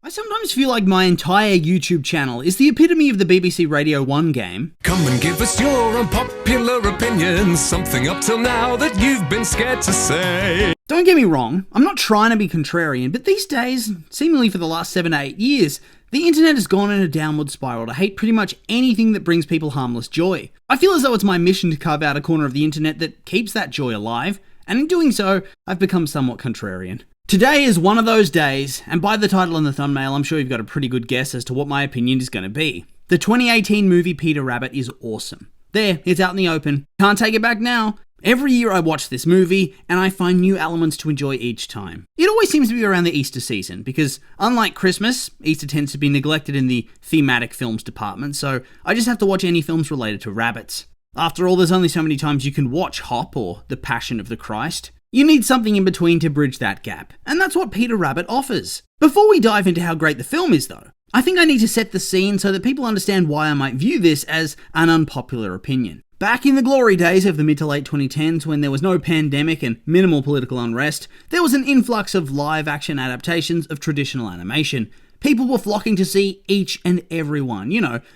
I sometimes feel like my entire YouTube channel is the epitome of the BBC Radio 1 game. Come and give us your unpopular opinions, something up till now that you've been scared to say. Don't get me wrong, I'm not trying to be contrarian, but these days, seemingly for the last 7 to 8 years, the internet has gone in a downward spiral to hate pretty much anything that brings people harmless joy. I feel as though it's my mission to carve out a corner of the internet that keeps that joy alive, and in doing so, I've become somewhat contrarian. Today is one of those days, and by the title and the thumbnail, I'm sure you've got a pretty good guess as to what my opinion is going to be. The 2018 movie Peter Rabbit is awesome. There, it's out in the open. Can't take it back now. Every year I watch this movie, and I find new elements to enjoy each time. It always seems to be around the Easter season, because unlike Christmas, Easter tends to be neglected in the thematic films department, so I just have to watch any films related to rabbits. After all, there's only so many times you can watch Hop or The Passion of the Christ. You need something in between to bridge that gap, and that's what Peter Rabbit offers. Before we dive into how great the film is though, I think I need to set the scene so that people understand why I might view this as an unpopular opinion. Back in the glory days of the mid to late 2010s, when there was no pandemic and minimal political unrest, there was an influx of live-action adaptations of traditional animation. People were flocking to see each and every one,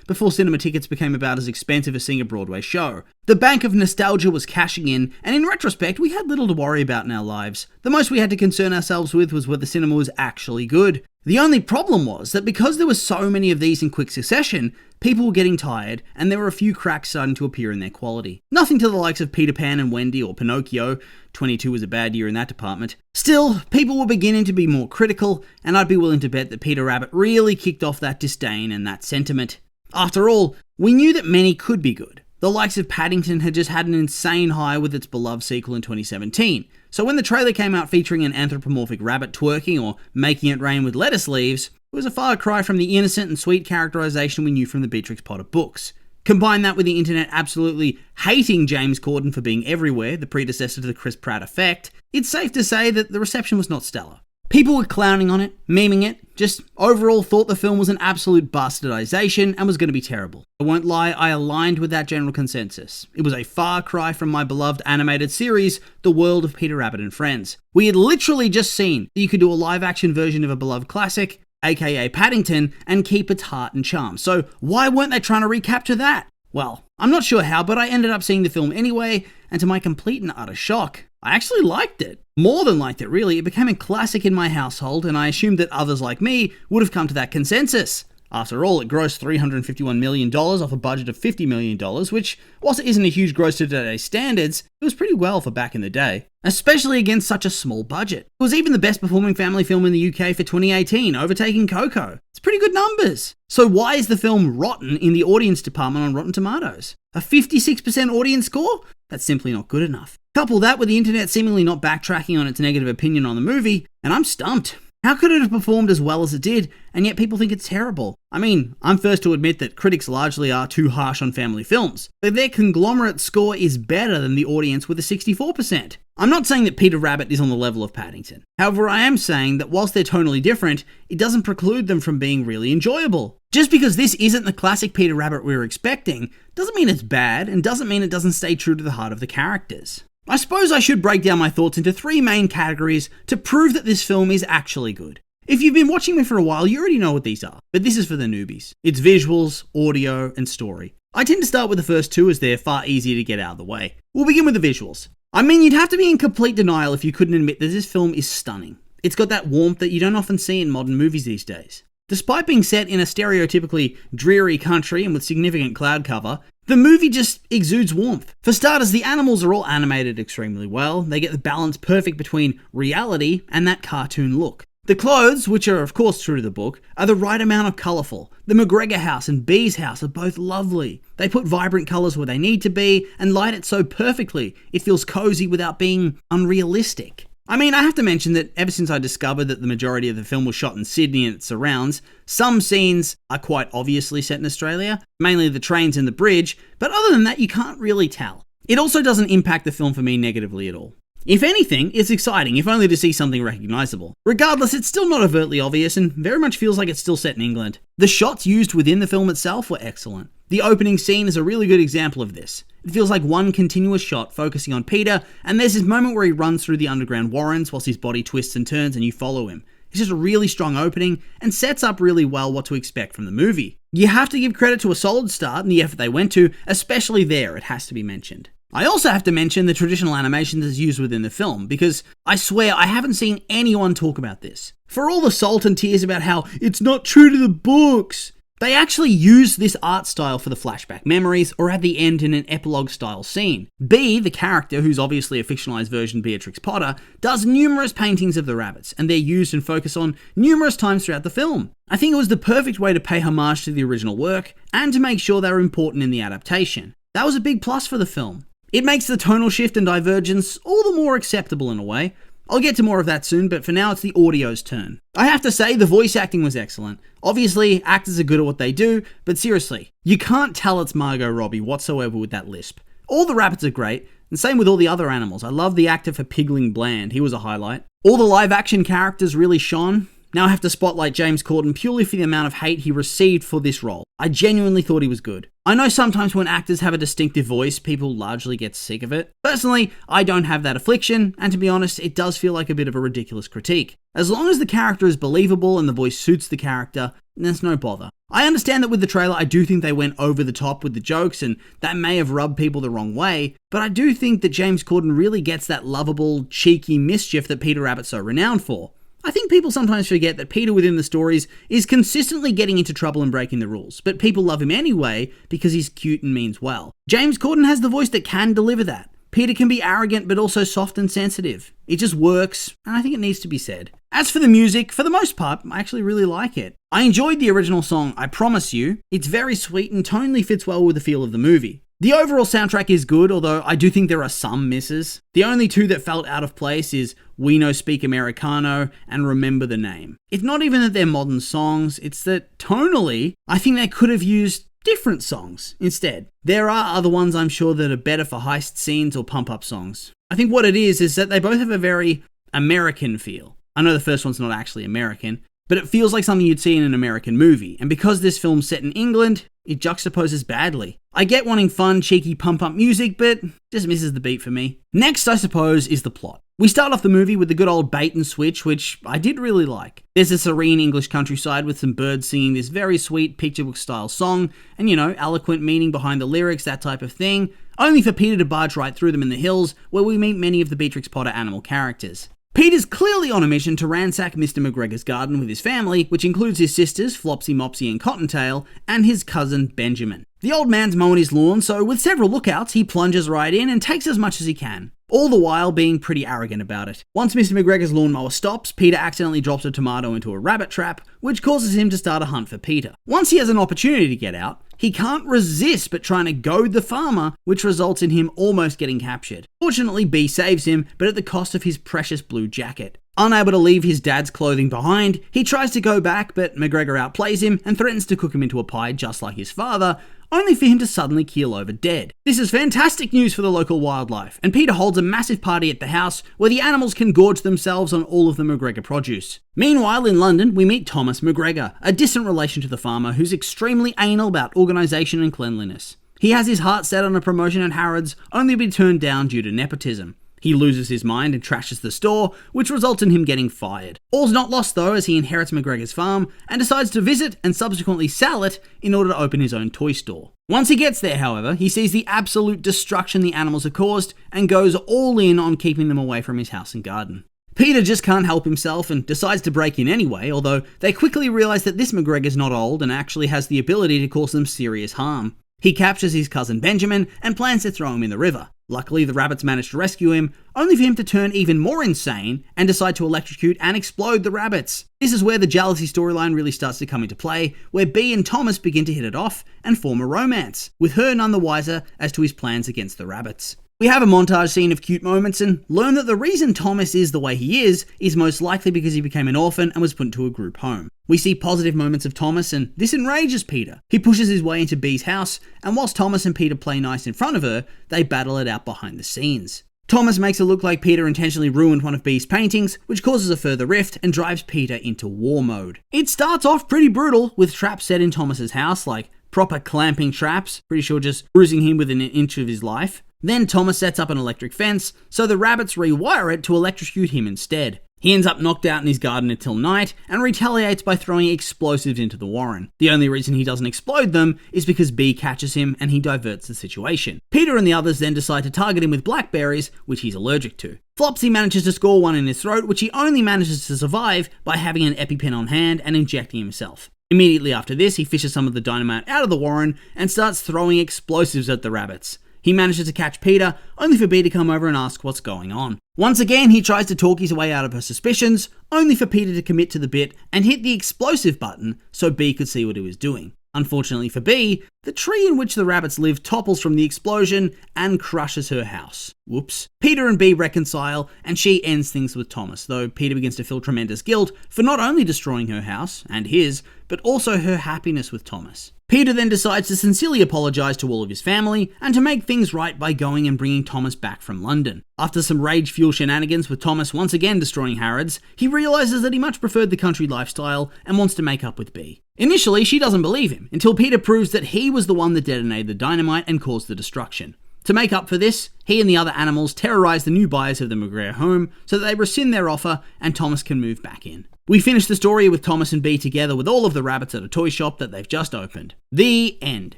before cinema tickets became about as expensive as seeing a Broadway show. The bank of nostalgia was cashing in, and in retrospect, we had little to worry about in our lives. The most we had to concern ourselves with was whether cinema was actually good. The only problem was that because there were so many of these in quick succession, people were getting tired, and there were a few cracks starting to appear in their quality. Nothing to the likes of Peter Pan and Wendy or Pinocchio. 22 was a bad year in that department. Still, people were beginning to be more critical, and I'd be willing to bet that Peter Rabbit really kicked off that disdain and that sentiment. After all, we knew that many could be good. The likes of Paddington had just had an insane high with its beloved sequel in 2017. So when the trailer came out featuring an anthropomorphic rabbit twerking or making it rain with lettuce leaves, it was a far cry from the innocent and sweet characterization we knew from the Beatrix Potter books. Combine that with the internet absolutely hating James Corden for being everywhere, the predecessor to the Chris Pratt effect, it's safe to say that the reception was not stellar. People were clowning on it, memeing it, just overall thought the film was an absolute bastardization and was going to be terrible. I won't lie, I aligned with that general consensus. It was a far cry from my beloved animated series, The World of Peter Rabbit and Friends. We had literally just seen that you could do a live-action version of a beloved classic, aka Paddington, and keep its heart and charm. So why weren't they trying to recapture that? Well, I'm not sure how, but I ended up seeing the film anyway, and to my complete and utter shock, I actually liked it. More than liked it, really. It became a classic in my household, and I assumed that others like me would have come to that consensus. After all, it grossed $351 million off a budget of $50 million, which, whilst it isn't a huge gross to today's standards, it was pretty well for back in the day. Especially against such a small budget. It was even the best performing family film in the UK for 2018, overtaking Coco. It's pretty good numbers. So why is the film rotten in the audience department on Rotten Tomatoes? A 56% audience score? That's simply not good enough. Couple that with the internet seemingly not backtracking on its negative opinion on the movie, and I'm stumped. How could it have performed as well as it did, and yet people think it's terrible? I mean, I'm first to admit that critics largely are too harsh on family films, but their conglomerate score is better than the audience with a 64%. I'm not saying that Peter Rabbit is on the level of Paddington. However, I am saying that whilst they're tonally different, it doesn't preclude them from being really enjoyable. Just because this isn't the classic Peter Rabbit we were expecting, doesn't mean it's bad, and doesn't mean it doesn't stay true to the heart of the characters. I suppose I should break down my thoughts into 3 main categories to prove that this film is actually good. If you've been watching me for a while, you already know what these are, but this is for the newbies. It's visuals, audio, and story. I tend to start with the first 2 as they're far easier to get out of the way. We'll begin with the visuals. I mean, you'd have to be in complete denial if you couldn't admit that this film is stunning. It's got that warmth that you don't often see in modern movies these days. Despite being set in a stereotypically dreary country and with significant cloud cover, the movie just exudes warmth. For starters, the animals are all animated extremely well. They get the balance perfect between reality and that cartoon look. The clothes, which are of course true to the book, are the right amount of colourful. The McGregor house and Bee's house are both lovely. They put vibrant colours where they need to be and light it so perfectly it feels cozy without being unrealistic. I mean, I have to mention that ever since I discovered that the majority of the film was shot in Sydney and its surrounds, some scenes are quite obviously set in Australia, mainly the trains and the bridge, but other than that you can't really tell. It also doesn't impact the film for me negatively at all. If anything, it's exciting, if only to see something recognisable. Regardless, it's still not overtly obvious and very much feels like it's still set in England. The shots used within the film itself were excellent. The opening scene is a really good example of this. It feels like one continuous shot focusing on Peter, and there's this moment where he runs through the underground warrens whilst his body twists and turns and you follow him. It's just a really strong opening and sets up really well what to expect from the movie. You have to give credit to a solid start and the effort they went to, especially there, it has to be mentioned. I also have to mention the traditional animation that's used within the film, because I swear I haven't seen anyone talk about this. For all the salt and tears about how it's not true to the books, they actually use this art style for the flashback memories or at the end in an epilogue style scene. Bea, the character, who's obviously a fictionalized version Beatrix Potter, does numerous paintings of the rabbits, and they're used and focused on numerous times throughout the film. I think it was the perfect way to pay homage to the original work and to make sure they were important in the adaptation. That was a big plus for the film. It makes the tonal shift and divergence all the more acceptable in a way. I'll get to more of that soon, but for now it's the audio's turn. I have to say, the voice acting was excellent. Obviously, actors are good at what they do, but seriously, you can't tell it's Margot Robbie whatsoever with that lisp. All the rabbits are great, and same with all the other animals. I love the actor for Pigling Bland, he was a highlight. All the live action characters really shone. Now I have to spotlight James Corden purely for the amount of hate he received for this role. I genuinely thought he was good. I know sometimes when actors have a distinctive voice, people largely get sick of it. Personally, I don't have that affliction, and to be honest, it does feel like a bit of a ridiculous critique. As long as the character is believable and the voice suits the character, there's no bother. I understand that with the trailer, I do think they went over the top with the jokes, and that may have rubbed people the wrong way, but I do think that James Corden really gets that lovable, cheeky mischief that Peter Rabbit's so renowned for. I think people sometimes forget that Peter within the stories is consistently getting into trouble and breaking the rules, but people love him anyway because he's cute and means well. James Corden has the voice that can deliver that. Peter can be arrogant but also soft and sensitive. It just works, and I think it needs to be said. As for the music, for the most part, I actually really like it. I enjoyed the original song, I Promise You. It's very sweet and tonally fits well with the feel of the movie. The overall soundtrack is good, although I do think there are some misses. The only two that felt out of place is We No Speak Americano and Remember the Name. It's not even that they're modern songs, it's that tonally, I think they could have used different songs instead. There are other ones I'm sure that are better for heist scenes or pump-up songs. I think what it is that they both have a very American feel. I know the first one's not actually American, but it feels like something you'd see in an American movie, and because this film's set in England, it juxtaposes badly. I get wanting fun, cheeky pump-up music, but just misses the beat for me. Next, I suppose, is the plot. We start off the movie with the good old bait and switch, which I did really like. There's a serene English countryside with some birds singing this very sweet picture book style song, and eloquent meaning behind the lyrics, that type of thing, only for Peter to barge right through them in the hills, where we meet many of the Beatrix Potter animal characters. Peter's clearly on a mission to ransack Mr. McGregor's garden with his family, which includes his sisters, Flopsy, Mopsy and Cottontail, and his cousin Benjamin. The old man's mowing his lawn, so with several lookouts, he plunges right in and takes as much as he can, all the while being pretty arrogant about it. Once Mr. McGregor's lawnmower stops, Peter accidentally drops a tomato into a rabbit trap, which causes him to start a hunt for Peter. Once he has an opportunity to get out, he can't resist but trying to goad the farmer, which results in him almost getting captured. Fortunately, Bea saves him, but at the cost of his precious blue jacket. Unable to leave his dad's clothing behind, he tries to go back, but McGregor outplays him and threatens to cook him into a pie just like his father, only for him to suddenly keel over dead. This is fantastic news for the local wildlife, and Peter holds a massive party at the house where the animals can gorge themselves on all of the McGregor produce. Meanwhile, in London, we meet Thomas McGregor, a distant relation to the farmer who's extremely anal about organisation and cleanliness. He has his heart set on a promotion at Harrods, only to be turned down due to nepotism. He loses his mind and trashes the store, which results in him getting fired. All's not lost though, as he inherits McGregor's farm and decides to visit and subsequently sell it in order to open his own toy store. Once he gets there, however, he sees the absolute destruction the animals have caused and goes all in on keeping them away from his house and garden. Peter just can't help himself and decides to break in anyway, although they quickly realise that this McGregor's not old and actually has the ability to cause them serious harm. He captures his cousin Benjamin and plans to throw him in the river. Luckily, the rabbits manage to rescue him, only for him to turn even more insane and decide to electrocute and explode the rabbits. This is where the jealousy storyline really starts to come into play, where Bea and Thomas begin to hit it off and form a romance, with her none the wiser as to his plans against the rabbits. We have a montage scene of cute moments and learn that the reason Thomas is the way he is most likely because he became an orphan and was put into a group home. We see positive moments of Thomas and this enrages Peter. He pushes his way into Bea's house, and whilst Thomas and Peter play nice in front of her, they battle it out behind the scenes. Thomas makes it look like Peter intentionally ruined one of Bea's paintings, which causes a further rift and drives Peter into war mode. It starts off pretty brutal, with traps set in Thomas's house, like proper clamping traps, pretty sure just bruising him within an inch of his life. Then Thomas sets up an electric fence, so the rabbits rewire it to electrocute him instead. He ends up knocked out in his garden until night and retaliates by throwing explosives into the warren. The only reason he doesn't explode them is because B catches him and he diverts the situation. Peter and the others then decide to target him with blackberries, which he's allergic to. Flopsy manages to score one in his throat, which he only manages to survive by having an EpiPen on hand and injecting himself. Immediately after this, he fishes some of the dynamite out of the warren and starts throwing explosives at the rabbits. He manages to catch Peter, only for B to come over and ask what's going on. Once again, he tries to talk his way out of her suspicions, only for Peter to commit to the bit and hit the explosive button so B could see what he was doing. Unfortunately for B, the tree in which the rabbits live topples from the explosion and crushes her house. Whoops. Peter and B reconcile, and she ends things with Thomas, though Peter begins to feel tremendous guilt for not only destroying her house, and his, but also her happiness with Thomas. Peter then decides to sincerely apologise to all of his family, and to make things right by going and bringing Thomas back from London. After some rage-fueled shenanigans with Thomas once again destroying Harrods, he realises that he much preferred the country lifestyle and wants to make up with B. Initially, she doesn't believe him, until Peter proves that he was the one that detonated the dynamite and caused the destruction. To make up for this, he and the other animals terrorise the new buyers of the McGregor home so that they rescind their offer and Thomas can move back in. We finish the story with Thomas and B together with all of the rabbits at a toy shop that they've just opened. The end.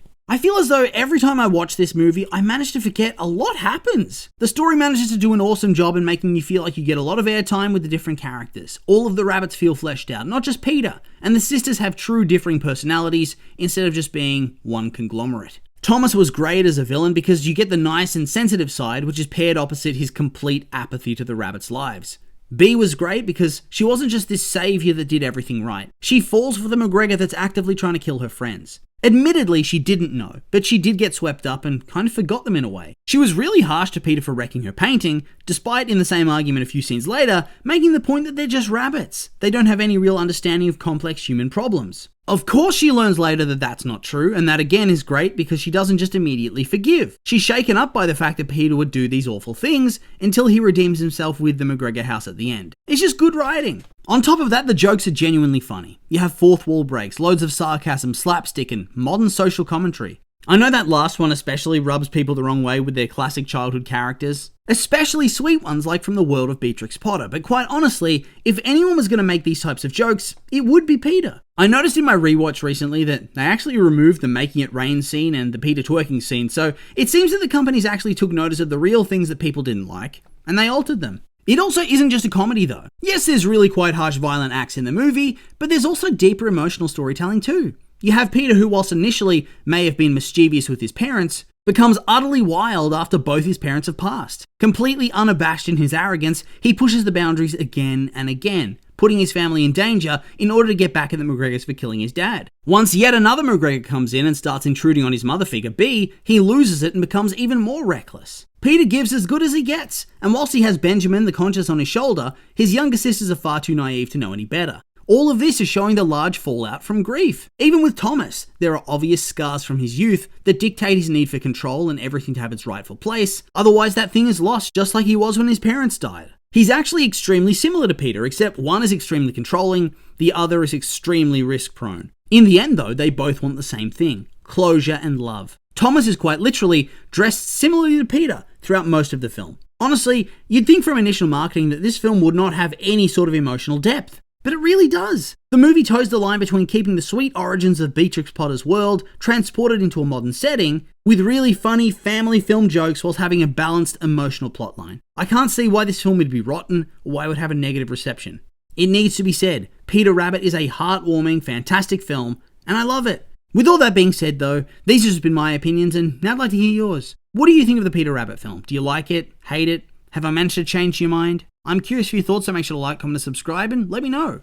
I feel as though every time I watch this movie, I manage to forget a lot happens. The story manages to do an awesome job in making you feel like you get a lot of airtime with the different characters. All of the rabbits feel fleshed out, not just Peter, and the sisters have true differing personalities instead of just being one conglomerate. Thomas was great as a villain because you get the nice and sensitive side, which is paired opposite his complete apathy to the rabbits' lives. B was great because she wasn't just this saviour that did everything right. She falls for the McGregor that's actively trying to kill her friends. Admittedly, she didn't know, but she did get swept up and kind of forgot them in a way. She was really harsh to Peter for wrecking her painting, despite in the same argument a few scenes later, making the point that they're just rabbits. They don't have any real understanding of complex human problems. Of course she learns later that that's not true, and that again is great because she doesn't just immediately forgive. She's shaken up by the fact that Peter would do these awful things until he redeems himself with the McGregor house at the end. It's just good writing. On top of that, the jokes are genuinely funny. You have fourth wall breaks, loads of sarcasm, slapstick, and modern social commentary. I know that last one especially rubs people the wrong way with their classic childhood characters, especially sweet ones like from the world of Beatrix Potter, but quite honestly, if anyone was going to make these types of jokes, it would be Peter. I noticed in my rewatch recently that they actually removed the making it rain scene and the Peter twerking scene, so it seems that the companies actually took notice of the real things that people didn't like, and they altered them. It also isn't just a comedy though. Yes, there's really quite harsh violent acts in the movie, but there's also deeper emotional storytelling too. You have Peter who, whilst initially may have been mischievous with his parents, becomes utterly wild after both his parents have passed. Completely unabashed in his arrogance, he pushes the boundaries again and again, putting his family in danger in order to get back at the McGregors for killing his dad. Once yet another McGregor comes in and starts intruding on his mother figure, B, he loses it and becomes even more reckless. Peter gives as good as he gets, and whilst he has Benjamin the conscious on his shoulder, his younger sisters are far too naive to know any better. All of this is showing the large fallout from grief. Even with Thomas, there are obvious scars from his youth that dictate his need for control and everything to have its rightful place, otherwise that thing is lost just like he was when his parents died. He's actually extremely similar to Peter, except one is extremely controlling, the other is extremely risk-prone. In the end though, they both want the same thing, closure and love. Thomas is quite literally dressed similarly to Peter throughout most of the film. Honestly, you'd think from initial marketing that this film would not have any sort of emotional depth. But it really does. The movie toes the line between keeping the sweet origins of Beatrix Potter's world transported into a modern setting, with really funny family film jokes whilst having a balanced emotional plotline. I can't see why this film would be rotten or why it would have a negative reception. It needs to be said, Peter Rabbit is a heartwarming, fantastic film, and I love it. With all that being said though, these have just been my opinions and now I'd like to hear yours. What do you think of the Peter Rabbit film? Do you like it? Hate it? Have I managed to change your mind? I'm curious for your thoughts, so make sure to like, comment, and subscribe, and let me know.